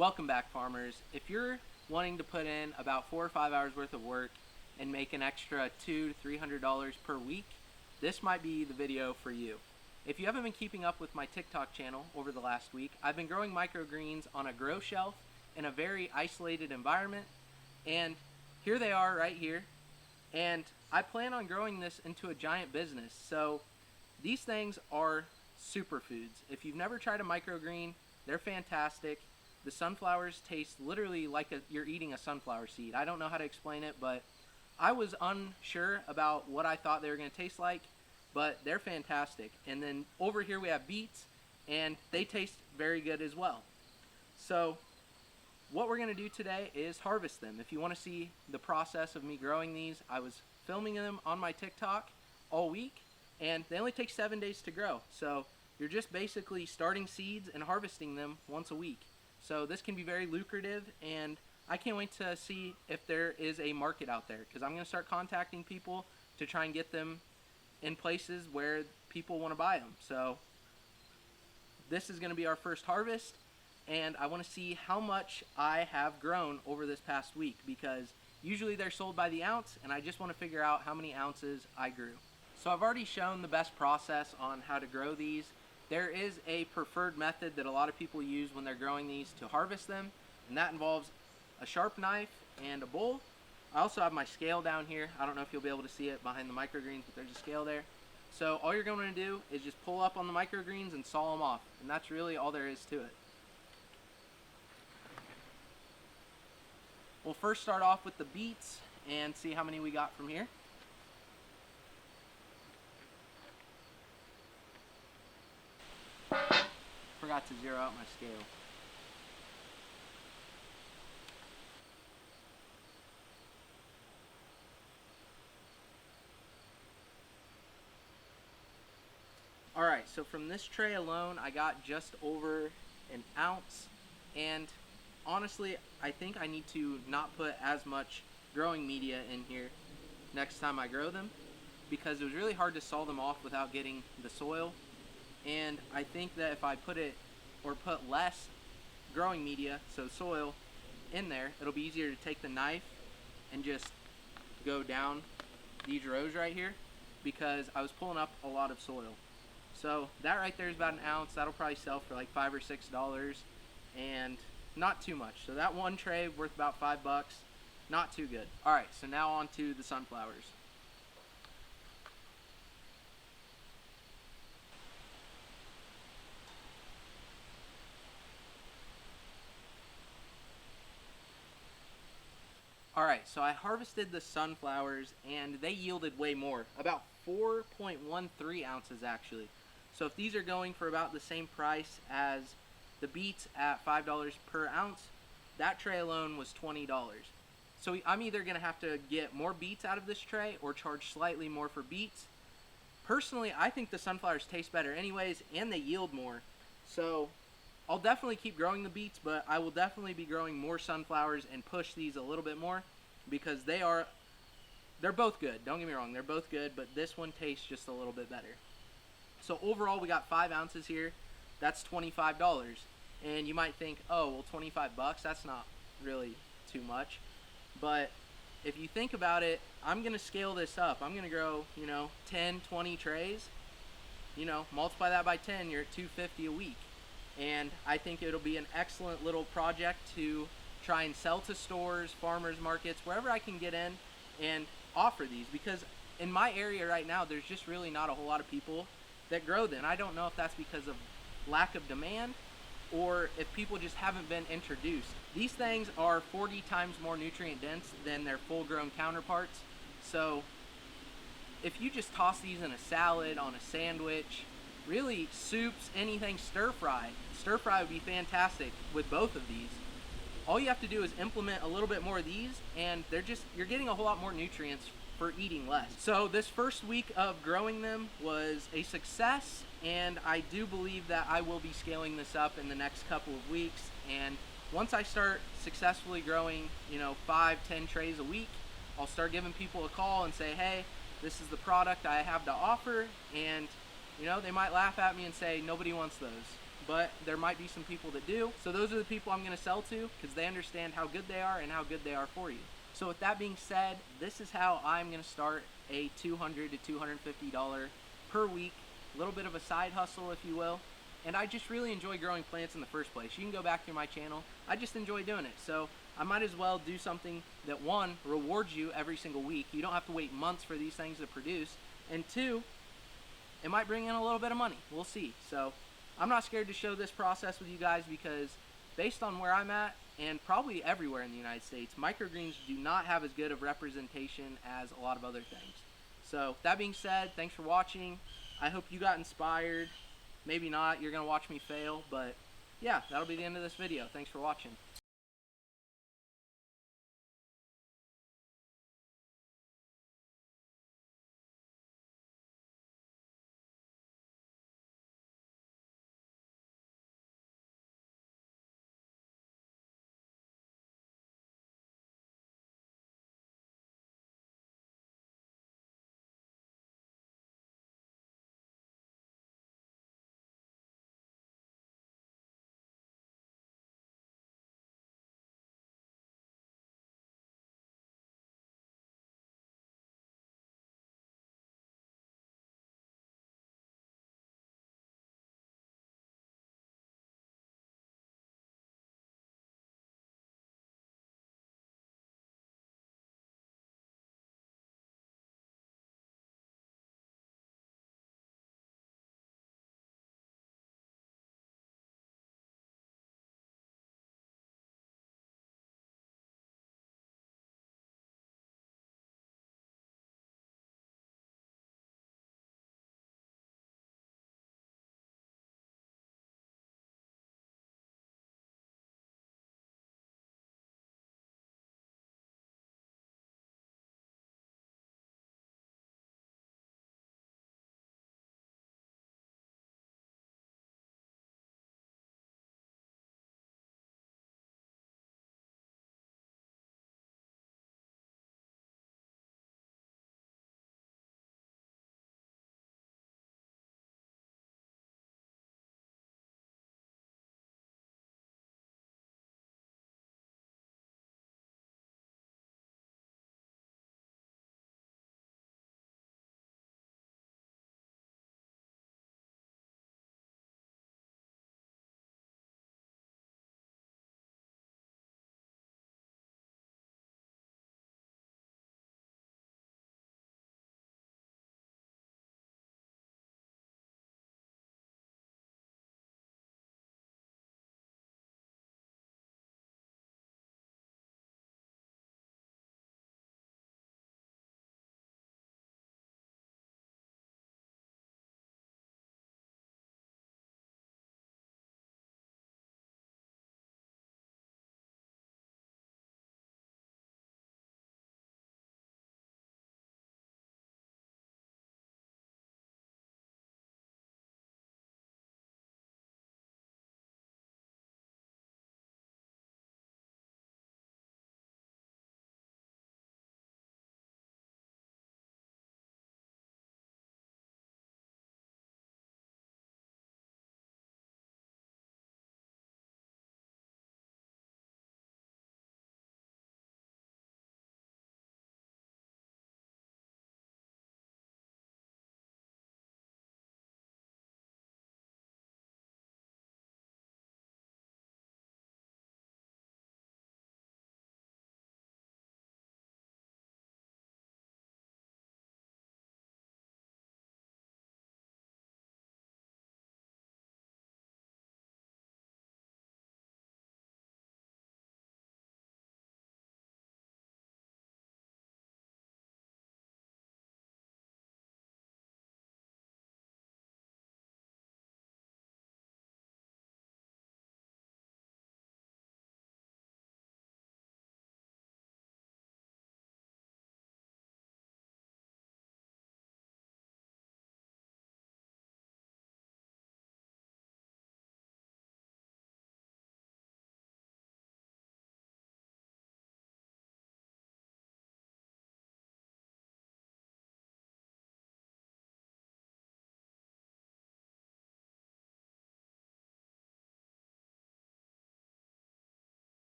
Welcome back, farmers. If you're wanting to put in about 4 or 5 hours worth of work and make an extra $200 to $300 per week, this might be the video for you. If you haven't been keeping up with my TikTok channel over the last week, I've been growing microgreens on a grow shelf in a very isolated environment, and here they are right here. And I plan on growing this into a giant business. So these things are superfoods. If you've never tried a microgreen, they're fantastic. The sunflowers taste literally like you're eating a sunflower seed. I don't know how to explain it, but I was unsure about what I thought they were going to taste like, but they're fantastic. And then over here we have beets, and they taste very good as well. So what we're going to do today is harvest them. If you want to see the process of me growing these, I was filming them on my TikTok all week, and they only take 7 days to grow. So you're just basically starting seeds and harvesting them once a week. So this can be very lucrative, and I can't wait to see if there is a market out there, because I'm going to start contacting people to try and get them in places where people want to buy them. So this is going to be our first harvest, and I want to see how much I have grown over this past week, because usually they're sold by the ounce, and I just want to figure out how many ounces I grew. So I've already shown the best process on how to grow these. There is a preferred method that a lot of people use when they're growing these to harvest them, and that involves a sharp knife and a bowl. I also have my scale down here. I don't know if you'll be able to see it behind the microgreens, but there's a scale there. So all you're going to do is just pull up on the microgreens and saw them off, and that's really all there is to it. We'll first start off with the beets and see how many we got from here. Forgot to zero out my scale. Alright, so from this tray alone, I got just over an ounce, and honestly, I think I need to not put as much growing media in here next time I grow them, because it was really hard to saw them off without getting the soil. And I think that if I put less growing media, so soil, in there, it'll be easier to take the knife and just go down these rows right here, because I was pulling up a lot of soil. So that right there is about an ounce. That'll probably sell for like $5 or $6, and not too much. So that one tray worth about $5, not too good. Alright, so now on to the sunflowers. Alright, so I harvested the sunflowers, and they yielded way more, about 4.13 ounces actually. So if these are going for about the same price as the beets at $5 per ounce, that tray alone was $20. So I'm either going to have to get more beets out of this tray or charge slightly more for beets. Personally, I think the sunflowers taste better anyways, and they yield more. So I'll definitely keep growing the beets, but I will definitely be growing more sunflowers and push these a little bit more, because they're both good. Don't get me wrong, they're both good, but this one tastes just a little bit better. So overall, we got 5 ounces here. That's $25. And you might think, oh, well, $25, that's not really too much. But if you think about it, I'm going to scale this up. I'm going to grow, 10, 20 trays. Multiply that by 10, you're at $250 a week. And I think it'll be an excellent little project to try and sell to stores, farmers markets, wherever I can get in and offer these, because in my area right now, there's just really not a whole lot of people that grow them. I don't know if that's because of lack of demand or if people just haven't been introduced. These things are 40 times more nutrient dense than their full grown counterparts. So if you just toss these in a salad, on a sandwich, really soups, anything, stir fry would be fantastic with both of these. All you have to do is implement a little bit more of these, and you're getting a whole lot more nutrients for eating less. So this first week of growing them was a success, and I do believe that I will be scaling this up in the next couple of weeks. And once I start successfully growing 5, 10 trays a week, I'll start giving people a call and say, hey, this is the product I have to offer, and they might laugh at me and say nobody wants those, but there might be some people that do. So those are the people I'm going to sell to because they understand how good they are and how good they are for you. So with that being said, this is how I'm going to start a $200 to $250 per week, a little bit of a side hustle, if you will. And I just really enjoy growing plants in the first place. You can go back through my channel. I just enjoy doing it. So I might as well do something that, one, rewards you every single week. You don't have to wait months for these things to produce. And two, it might bring in a little bit of money. We'll see. So I'm not scared to show this process with you guys because based on where I'm at, and probably everywhere in the United States, microgreens do not have as good of representation as a lot of other things. So that being said, thanks for watching. I hope you got inspired. Maybe not, you're going to watch me fail, but yeah, that'll be the end of this video. Thanks for watching.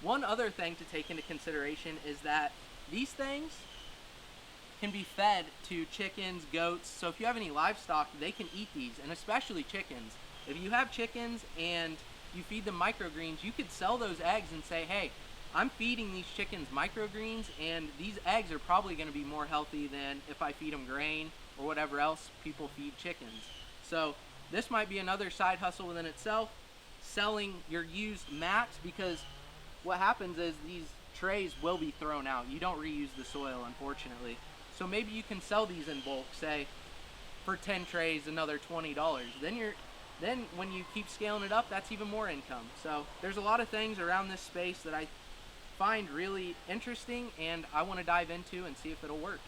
One other thing to take into consideration is that these things can be fed to chickens, goats. So if you have any livestock, they can eat these, and especially chickens. If you have chickens and you feed them microgreens, you could sell those eggs and say, hey, I'm feeding these chickens microgreens, and these eggs are probably going to be more healthy than if I feed them grain or whatever else people feed chickens. So this might be another side hustle within itself, selling your used mats, because what happens is these trays will be thrown out. You don't reuse the soil, unfortunately. So maybe you can sell these in bulk, say for 10 trays, another $20. Then when you keep scaling it up, that's even more income. So there's a lot of things around this space that I find really interesting, and I want to dive into and see if it'll work.